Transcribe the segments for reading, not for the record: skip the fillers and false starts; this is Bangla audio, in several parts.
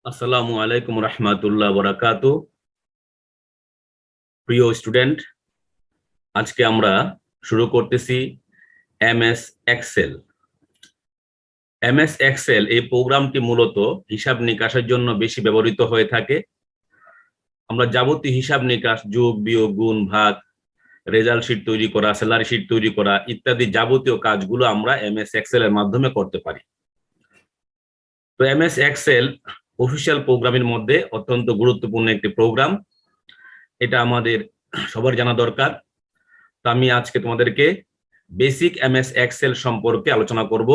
আসসালামু আলাইকুম রহমাতুল্লাহ বরাকাতু। প্রিয় স্টুডেন্ট, আজকে আমরা শুরু করতেছি এমএস এক্সেল। এমএস এক্সেল এই প্রোগ্রামটি মূলত হিসাব নিকাশের জন্য বেশি ব্যবহৃত হয়ে থাকে। আমরা যাবতীয় হিসাব নিকাশ, যোগ বিয়োগ, গুণ ভাগ, রেজাল্ট শিট তৈরি করা, স্যালারি শিট তৈরি করা ইত্যাদি যাবতীয় কাজগুলো আমরা এমএস এক্সেল এর মাধ্যমে করতে পারি। তো এমএস এক্সেল অফিসিয়াল প্রোগ্রামের মধ্যে অত্যন্ত গুরুত্বপূর্ণ একটি প্রোগ্রাম। এটা আমাদের সবার জানা দরকার। তো আমি আজকে তোমাদেরকে বেসিক এমএস এক্সেল সম্পর্কে আলোচনা করব।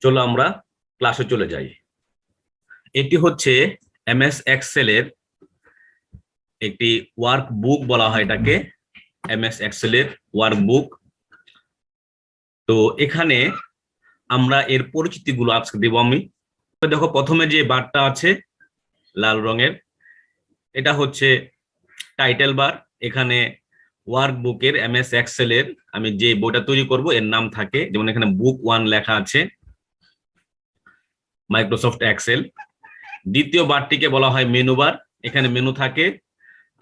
চলো আমরা ক্লাসে চলে যাই। এটি হচ্ছে এমএস এক্সেল এর একটি ওয়ার্ক বুক বলা হয় এটাকে, এমএস এক্সেল এর ওয়ার্ক বুক। তো এখানে আমরা এর পরিচিতিগুলো আজকে দেব আমি। দেখো, প্রথমে যে বারটা আছে লাল রঙের, এটা হচ্ছে টাইটেল বার। এখানে ওয়ার্কবুকের এমএস এক্সেল এর আমি যে বইটা তৈরি করব এর নাম থাকে, যেমন এখানে বুক 1 লেখা আছে, মাইক্রোসফট এক্সেল। দ্বিতীয় বারটিকে বলা হয় মেনু বার, এখানে মেনু থাকে।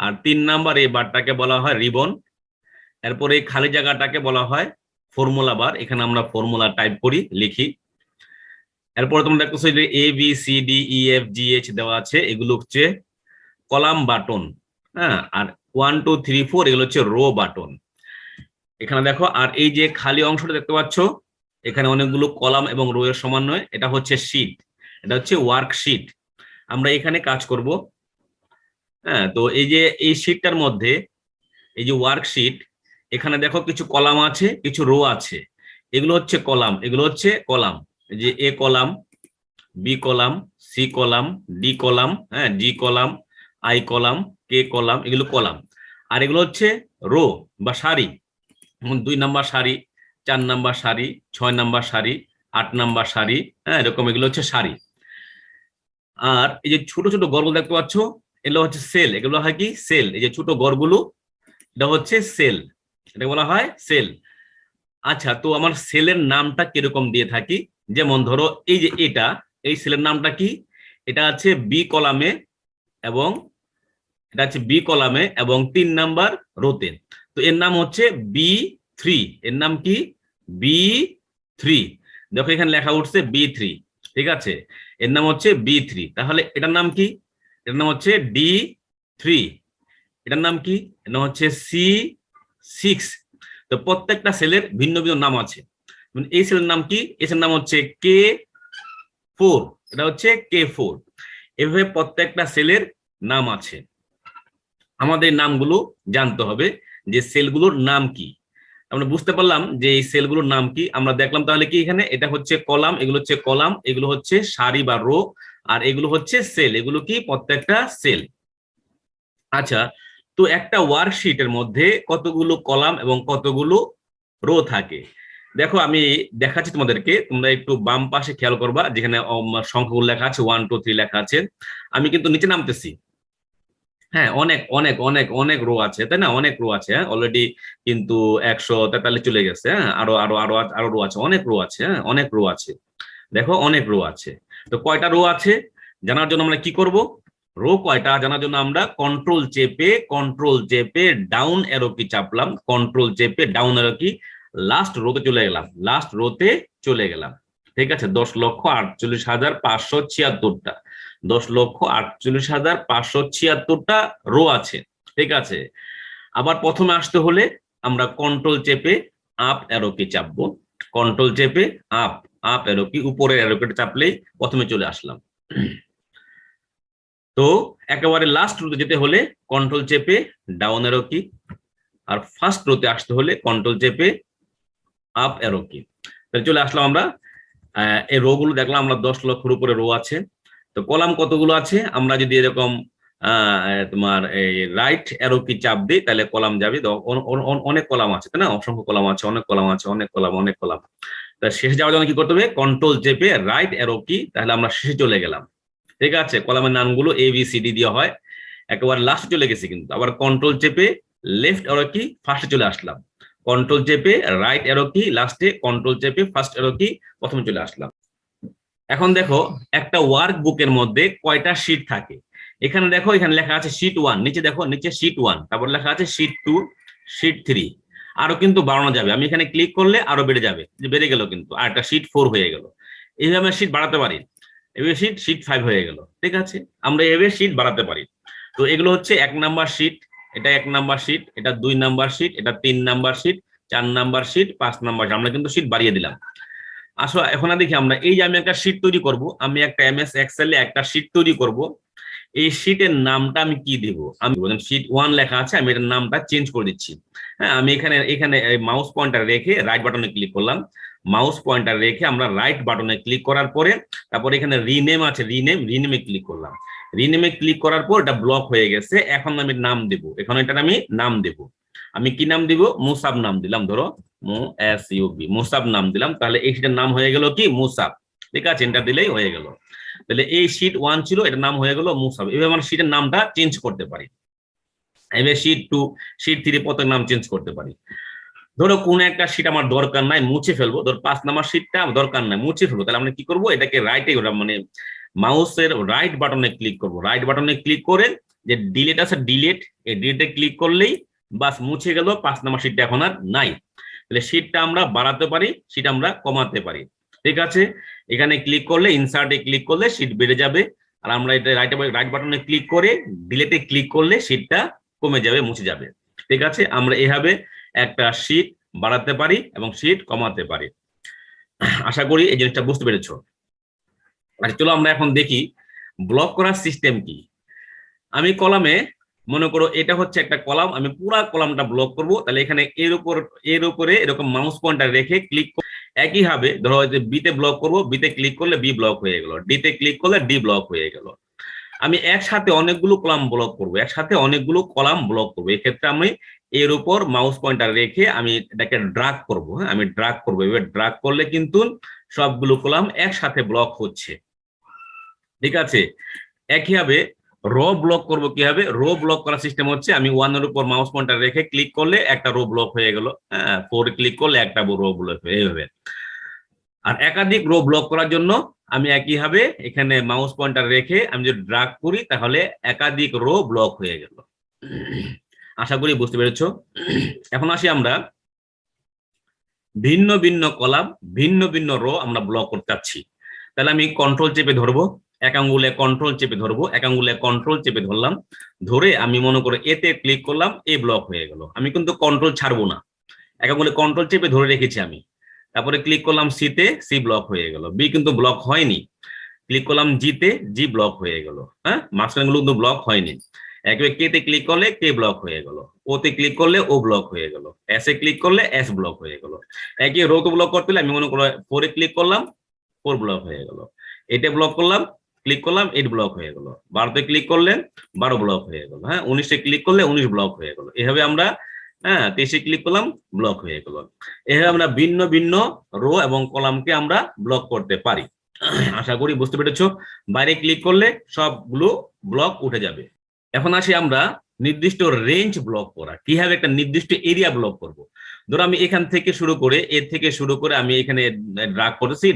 আর 3 নাম্বার এই বারটাকে বলা হয় রিবন। এরপরে এই খালি জায়গাটাকে বলা হয় ফর্মুলা বার, এখানে আমরা ফর্মুলা টাইপ করি, লিখি। এরপরে তোমরা দেখতেছো যে A B C D E F G H দেওয়া আছে, এগুলো হচ্ছে কলাম বাটন। হ্যাঁ, আর 1 2 3 4 এগুলো হচ্ছে রো বাটন। এখানে দেখো, আর এই যে খালি অংশটা দেখতে পাচ্ছ, এখানে অনেকগুলো কলাম এবং রো এর সমন্বয়, এটা হচ্ছে শীট, এটা হচ্ছে ওয়ার্কশিট। আমরা এখানে কাজ করব। হ্যাঁ, তো এই যে এই শীটটার মধ্যে এই যে ওয়ার্কশিট, এখানে দেখো কিছু কলাম আছে, কিছু রো আছে। এগুলো হচ্ছে কলাম, এগুলো হচ্ছে কলাম। যে A column, B column, C column, D column, হ্যাঁ G column, I column, K column, এগুলো কলাম। আর এগুলো হচ্ছে রো বা সারি, 2 নাম্বার সারি, 4 নাম্বার সারি, 6 নাম্বার সারি, 8 নাম্বার সারি, হ্যাঁ এরকম এগুলো হচ্ছে সারি। আর এই যে ছোট ছোট গড়গুলো দেখতে পাচ্ছ, এগুলো হচ্ছে সেল। এগুলো হয় কি সেল, এই যে ছোট গড়গুলো, এটা হচ্ছে সেল, এটা বলা হয় সেল। আচ্ছা, তো আমার সেলের নামটা কিরকম দিয়ে থাকি? যেমন ধরো এই যে এটা, এই সেলের নামটা কি? এটা আছে বি কলামে, এবং এটা হচ্ছে বি কলামে এবং 3 নাম্বার রোতে। তো এর নাম হচ্ছে বি3। এর নাম কি? বি3। দেখো এখানে লেখা উঠছে বি3, ঠিক আছে? এর নাম হচ্ছে বি3। তাহলে এটার নাম কি? এটার নাম হচ্ছে ডি3। এটার নাম কি? এর নাম হচ্ছে সি6। তো প্রত্যেকটা সেলের ভিন্ন ভিন্ন নাম আছে। এই সেলের নাম কি? এই সেলের নাম হচ্ছে কে4, এটা হচ্ছে কে4। এভাবে প্রত্যেকটা সেলের নাম আছে। আমাদের নামগুলো জানতে হবে যে সেলগুলোর নাম কি। আমরা বুঝতে পারলাম যে এই সেলগুলোর নাম কি। আমরা দেখলাম তাহলে কি, এখানে এটা হচ্ছে কলাম, এগুলো হচ্ছে কলাম, এগুলো হচ্ছে সারি বা রো, আর এগুলো হচ্ছে সেল, এগুলো কি প্রত্যেকটা সেল। আচ্ছা, তো একটা ওয়ার্কশিটের মধ্যে কতগুলো কলাম এবং কতগুলো রো থাকে? দেখো আমি দেখাচ্ছি তোমাদেরকে, তোমরা একটু বাম পাশে খেয়াল করবা, যেখানে সংখ্যাগুলো লেখা আছে 1 2 3 লেখা আছে। আমি কিন্তু নিচে নামতেছি। হ্যাঁ, অনেক অনেক অনেক অনেক রো আছে, তাই না? অনেক রো আছে, হ্যাঁ অলরেডি কিন্তু 143 চলে গেছে। হ্যাঁ, আরো আরো আরো আরো রো আছে, অনেক রো আছে, হ্যাঁ অনেক রো আছে। দেখো অনেক রো আছে। তো কয়টা রো আছে জানার জন্য আমরা কি করব? রো কয়টা জানার জন্য আমরা কন্ট্রোল চেপে ডাউন অ্যারো কি চাপলাম, কন্ট্রোল চেপে ডাউন অ্যারো কি, লাস্ট রোতে চলে গেলাম, লাস্ট রোতে চলে গেলাম। ঠিক আছে, 10,48,576টা, 10,48,576টা রো আছে। ঠিক আছে, আবার প্রথমে আসতে হলে আমরা কন্ট্রোল চেপে আপ অ্যারো কি চাপবো, কন্ট্রোল চেপে আপ, আপ অ্যারো কি উপরের অ্যারো কি চাপলেই প্রথমে চলে আসলাম। তো একেবারে লাস্ট রোতে যেতে হলে কন্ট্রোল চেপে ডাউন অ্যারো কি, আর ফার্স্ট রোতে আসতে হলে কন্ট্রোল চেপে আপ অ্যারো কি। তাহলে চলে আসলাম আমরা। এই রো গুলো দেখলাম আমরা, 10 লক্ষের উপরে রো আছে। তো কলাম কতগুলো আছে? আমরা যদি এরকম তোমার এই রাইট অ্যারো কি চাপ দিই তাহলে কলাম যাবে। অনেক কলাম আছে, তাই না? অসংখ্য কলাম আছে, অনেক কলাম আছে, অনেক কলাম, অনেক কলাম। তা শেষে যাওয়ার জন্য কি করতে হবে? কন্ট্রোল চেপে রাইট অ্যারো কি, তাহলে আমরা শেষে চলে গেলাম। ঠিক আছে, কলামের নামগুলো এ বি সি ডি দেওয়া হয়। একেবারে লাস্টে চলে গেছি কিন্তু, আবার কন্ট্রোল চেপে লেফট অ্যারো কি, ফার্স্টে চলে আসলাম। কন্ট্রোল চেপে রাইট অ্যারো কি লাস্টে, কন্ট্রোল চেপে ফার্স্ট অ্যারো কি প্রথমে চলে আসলাম। এখন দেখো একটা ওয়ার্ক বুকের মধ্যে কয়টা শীট থাকে। এখানে দেখো, এখানে লেখা আছে শীট 1, নিচে দেখো নিচে শীট 1, তারপর লেখা আছে শীট 2, শীট 3, আরো কিন্তু বাড়ানো যাবে। আমি এখানে ক্লিক করলে আরো বেড়ে যাবে, যে বেড়ে গেল কিন্তু, আর একটা শীট 4 হয়ে গেল। এইভাবে আমরা শীট বাড়াতে পারি। এভাবে শীট 5 হয়ে গেল। ঠিক আছে, আমরা এভাবে শীট বাড়াতে পারি। তো এগুলো হচ্ছে 1 নাম্বার শীট, এটা 1 নাম্বার শীট, এটা 2 নাম্বার শীট, এটা 3 number sheet, 4 number sheet, 5 number. আমরা কিন্তু শীট বাড়িয়ে দিলাম। আসলে এখন দেখি আমরা, এই যে আমি একটা শীট তৈরি করব, আমি একটা এমএস এক্সেল এ একটা শীট তৈরি করব। এই শীটের নামটা আমি কি দিব? আমি শীট 1 লেখা আছে, আমি এটার নামটা চেঞ্জ করে দিচ্ছি। হ্যাঁ, আমি এখানে এখানে মাউস পয়েন্টার রেখে রাইট বাটনে ক্লিক করলাম। মাউস পয়েন্টার রেখে আমরা রাইট বাটনে ক্লিক করার পরে তারপর এখানে রিনেম আছে, রিনেমে ক্লিক করলাম। রিনেমে ক্লিক করার পর এটা ব্লক হয়ে গেছে। এখন আমি নাম দেব, এখন এটার আমি নাম দেব। আমি কি নাম দিব? মুসাব নাম দিলাম। ধরো মুসাব নাম দিলাম। তাহলে এই শীটের নাম হয়ে গেল কি? মুসাব। ঠিক আছে, এন্টার দিলেই হয়ে গেল। তাহলে এই শীট 1 ছিল, এটার নাম হয়ে গেল মুসাব। এভাবে আমরা শীটের নামটা চেঞ্জ করতে পারি। এবার শীট 2, শীট 3 প্রত্যেক নাম চেঞ্জ করতে পারি। ধরো কোন একটা শীট আমার দরকার নাই, মুছে ফেলবো। ধর 5 নাম্বার শীটটা দরকার নাই, মুছে ফেলবো। তাহলে আমরা কি করবো? এটাকে রাইটে, মানে মাউসের রাইট বাটনে ক্লিক করব। রাইট বাটনে ক্লিক করে যে ডিলিট আছে, ডিলিট, এই ডিলিটে ক্লিক করলেই বাস মুছে গেল। 5 নাম্বার শীটটা এখন আর নাই। তাহলে শীটটা আমরা বাড়াতে পারি, শীট আমরা কমাতে পারি। ঠিক আছে, এখানে ক্লিক করলে, ইনসার্টে ক্লিক করলে শীট বেড়ে যাবে। আর আমরা এটা রাইট বাটনে ক্লিক করে ডিলিটে ক্লিক করলে শীটটা কমে যাবে, মুছে যাবে। ঠিক আছে, আমরা এভাবে একটা শীট বাড়াতে পারি এবং শীট কমাতে পারি। আশা করি এই জিনিসটা বুঝতে পেরেছো। আচ্ছা, চলো আমরা এখন দেখি ব্লক করার সিস্টেম কি। আমি কলামে, মনে করো এটা হচ্ছে একটা কলাম, আমি পুরা কলামটা ব্লক করব। তাহলে এখানে এর উপরে এরকম মাউস পয়েন্টার রেখে ক্লিক, একই ভাবে ধরো যে বিতে ব্লক করব, বিতে ক্লিক করলে বি ব্লক হয়ে গেল, ডিতে ক্লিক করলে ডি ব্লক হয়ে গেল। আমি একসাথে অনেকগুলো কলাম ব্লক করব, একসাথে অনেকগুলো কলাম ব্লক করবো। এক্ষেত্রে আমি এর উপর মাউস পয়েন্টার রেখে আমি এটাকে ড্রাগ করব। হ্যাঁ, আমি ড্রাগ করবো। এবার ড্রাগ করলে কিন্তু সবগুলো কলাম একসাথে ব্লক হচ্ছে। ঠিক আছে, একইভাবে রো ব্লক করব কিভাবে? রো ব্লক করার সিস্টেম হচ্ছে, আমি 1 এর উপর মাউস পয়েন্টার রেখে ক্লিক করলে একটা রো ব্লক হয়ে গেল। হ্যাঁ, 4 ক্লিক করলে একটা রো ব্লক হয়ে যাবে। আর একাধিক রো ব্লক করার জন্য আমি একইভাবে এখানে মাউস পয়েন্টার রেখে আমি যদি ড্রাগ করি তাহলে একাধিক রো ব্লক হয়ে গেল। আশা করি বুঝতে পেরেছো। এখন আসি আমরা ভিন্ন ভিন্ন কলাম, ভিন্ন ভিন্ন রো আমরা ব্লক করতে চাচ্ছি। তাহলে আমি কন্ট্রোল চেপে ধরবো, এক আঙ্গুলে কন্ট্রোল চেপে ধরবো, এক আঙ্গুলে কন্ট্রোল চেপে ধরলাম। ধরে আমি মনে করো এতে ক্লিক করলাম, এ ব্লক হয়ে গেল। আমি কিন্তু কন্ট্রোল ছাড়বো না, এক আঙ্গুলে কন্ট্রোল চেপে ধরে রেখেছি আমি। তারপরে ক্লিক করলাম সিতে, সি ব্লক হয়ে গেল। বি কিন্তু ব্লক হয়নি। ক্লিক করলাম জিতে, জি ব্লক হয়ে গেল। হ্যাঁ, মাঝখানগুলো কিন্তু ব্লক হয়নি। একবার কে তে ক্লিক করলে কে ব্লক হয়ে গেল, ও তে ক্লিক করলে ও ব্লক হয়ে গেল, এস এ ক্লিক করলে এস ব্লক হয়ে গেল। একই রো কে ব্লক করতে হলে আমি মনে করো 4 এ ক্লিক করলাম, 4 ব্লক হয়ে গেল। এটা ব্লক করলাম, ক্লিক করলাম, 8 ব্লক হয়ে গেল। 12 তে ক্লিক করলে 12 ব্লক হয়ে গেল। হ্যাঁ, 19 এ ক্লিক করলে 19 ব্লক হয়ে গেল। এভাবে আমরা, হ্যাঁ, 23 এ ক্লিক করলাম, ব্লক হয়ে গেল। এভাবে আমরা ভিন্ন ভিন্ন রো এবং কলামকে আমরা ব্লক করতে পারি। আশা করি বুঝতে পেরেছো। বাইরে ক্লিক করলে সবগুলো ব্লক উঠে যাবে। এখন আসি আমরা নির্দিষ্ট রেঞ্জ ব্লক করা, কিভাবে একটা নির্দিষ্ট এরিয়া ব্লক করব। ধরো আমি এখান থেকে শুরু করে, এর থেকে শুরু করে আমি এখানে ড্রাগ করতেছি,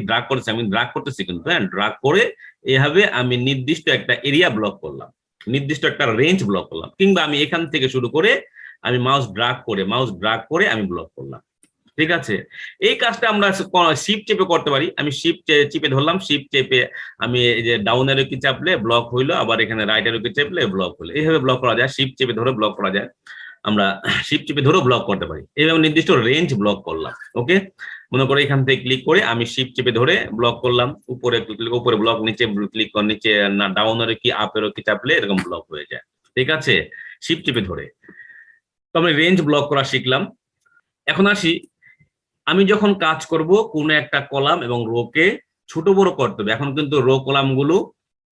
আমি ড্রাগ করতেছি কিন্তু, হ্যাঁ, ড্রাগ করে এভাবে আমি নির্দিষ্ট একটা এরিয়া ব্লক করলাম, নির্দিষ্ট একটা রেঞ্জ ব্লক করলাম। কিংবা আমি এখান থেকে শুরু করে আমি মাউস ড্রাগ করে আমি ব্লক করলাম। ঠিক আছে, এই কাজটা আমরা শিফট চেপে করতে পারি। আমি শিফট চেপে ধরলাম, শিফট চেপে আমি এই যে ডাউন এরো কি চাপলে ব্লক হইলো, আবার এখানে রাইট এরো কি চাপলে ব্লক হলো। এইভাবে ব্লক করা যায়, শিফট চেপে ধরে ব্লক করা যায়। আমরা শিফট চেপে ধরে ব্লক করতে পারি। এইভাবে নির্দিষ্ট রেঞ্জ ব্লক করলাম। ওকে, মনে করে এখান থেকে ক্লিক করে আমি শিফট চেপে ধরে ব্লক করলাম, উপরে ব্লক, নিচে ক্লিক করে নিচে না ডাউন এরো কি আপ এরো কি চাপলে এরকম ব্লক হয়ে যায়। ঠিক আছে, শিফট চেপে ধরে তো আমি রেঞ্জ ব্লক করা শিখলাম। এখন আসি, আমি যখন কাজ করব কোন একটা কলাম এবং রোকে ছোট বড় করতে হবে। এখন কিন্তু রো কলাম গুলো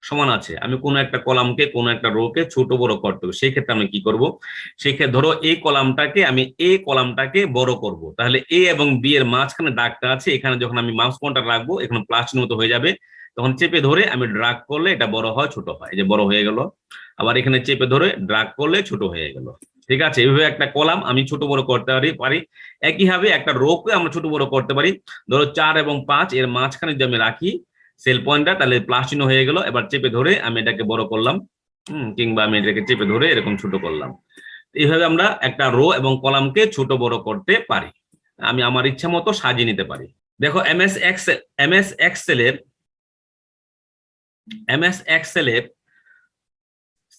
সমান আছে, আমি কোন একটা কলামকে কোন একটা রোকে ছোট বড় করতে হবে। সেই ক্ষেত্রে আমি কি করব? সেই ক্ষেত্রে ধরো এই কলামটাকে বড় করব। তাহলে এ এবং বি এর মাঝখানে দাগটা আছে, এখানে যখন আমি মাউস পয়েন্টার রাখবো এখানে প্লাস চিহ্ন মতো হয়ে যাবে। তখন চেপে ধরে আমি ড্রাগ করলে এটা বড় হয়, ছোট হয়, এই যে বড় হয়ে গেল। আবার এখানে চেপে ধরে ড্রাগ করলে ছোট হয়ে গেল। ঠিক আছে, এইভাবে একটা কলাম আমি ছোট বড় করতে পারি। একইভাবে একটা রোকে আমরা ছোট বড় করতে পারি। ধরো 4 এবং 5 এর মাঝখানে যদি আমি রাখি, সেল পয়েন্টার, তাহলে প্লাস চিহ্ন হয়ে গেল। এবার চেপে ধরে আমি এটাকে বড় করলাম, কিংবা আমি এটাকে চেপে ধরে এরকম ছোট করলাম। এইভাবে আমরা একটা রো এবং কলামকে ছোট বড় করতে পারি, আমি আমার ইচ্ছা মতো সাজিয়ে নিতে পারি। দেখো এমএস এক্সেলের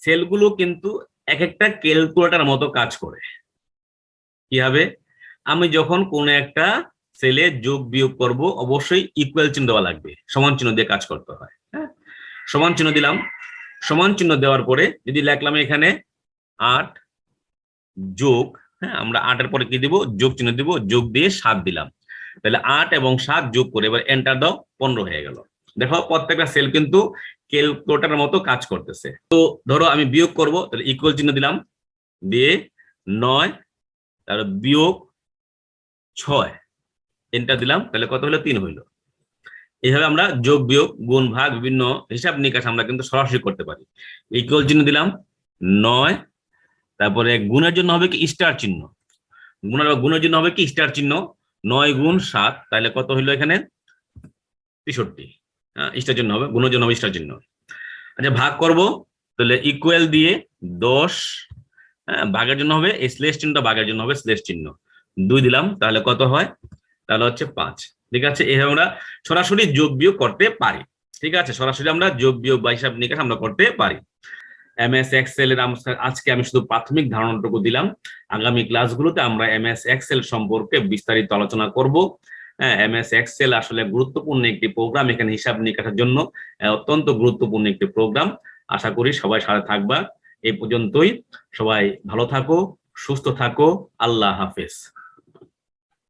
সেলগুলো কিন্তু এক একটা ক্যালকুলেটর মতো কাজ করে। কিভাবে? আমি যখন কোন একটা সেলে যোগ বিয়োগ করব, অবশ্যই ইকুয়াল চিহ্ন দেওয়া লাগবে, সমান চিহ্ন দিয়ে কাজ করতে হয়। হ্যাঁ, সমান চিহ্ন দিলাম। সমান চিহ্ন দেওয়ার পরে যদি লিখলাম এখানে 8 যোগ, হ্যাঁ, আমরা 8 এর পরে কি দিব? যোগ চিহ্ন দিব, যোগ দিয়ে 7 দিলাম। তাহলে 8 এবং 7 যোগ করে এবার এন্টার দাও, 15 হয়ে গেল। দেখো প্রত্যেকটা সেল কিন্তু ক্যালকুলেটরের মতো কাজ করতেছে। তো ধরো আমি বিয়োগ করব, তাহলে ইকুয়াল চিহ্ন দিলাম, দিয়ে 9, তাহলে বিয়োগ 6 এন্টার দিলাম, তাহলে কত হলো? 3 হইলো। এইভাবে আমরা যোগ বিয়োগ গুণ ভাগ বিভিন্ন হিসাব নিকাশ আমরা কিন্তু সরাসরি করতে পারি। ইকুয়াল চিহ্ন দিলাম 9, তারপরে গুণের জন্য হবে কি স্টার চিহ্ন, গুণের জন্য হবে কি স্টার চিহ্ন, 9 গুণ 7, তাহলে কত হইলো? এখানে 63। স্টার চিহ্ন হবে, গুণের জন্য হবে স্টার চিহ্ন। আচ্ছা, ভাগ করব, তাহলে ইকুয়াল দিয়ে 10, ভাগের জন্য হবে এই স্লেশ চিহ্নটা, ভাগের জন্য হবে স্লেশ চিহ্ন, 2 দিলাম, তাহলে কত হয়? তাহলে হচ্ছে 5। ঠিক আছে, এইভাবে আমরা সরাসরি যোগ বিয়োগ করতে পারি। ঠিক আছে, সরাসরি আমরা যোগ বিয়োগ বা হিসাব নিকাশ আমরা করতে পারি। এমএস এক্সেল এর আজকে আমি শুধু প্রাথমিক ধারণাটুকু দিলাম। আগামী ক্লাসগুলোতে আমরা এমএস এক্সেল সম্পর্কে বিস্তারিত আলোচনা করব। হ্যাঁ, এমএস এক্সেল আসলে গুরুত্বপূর্ণ একটি প্রোগ্রাম, এখানে হিসাব নিকাশের জন্য অত্যন্ত গুরুত্বপূর্ণ একটি প্রোগ্রাম। আশা করি সবাই সাথে থাকবা। এই পর্যন্তই, সবাই ভালো থাকো, সুস্থ থাকো, আল্লাহ হাফেজ।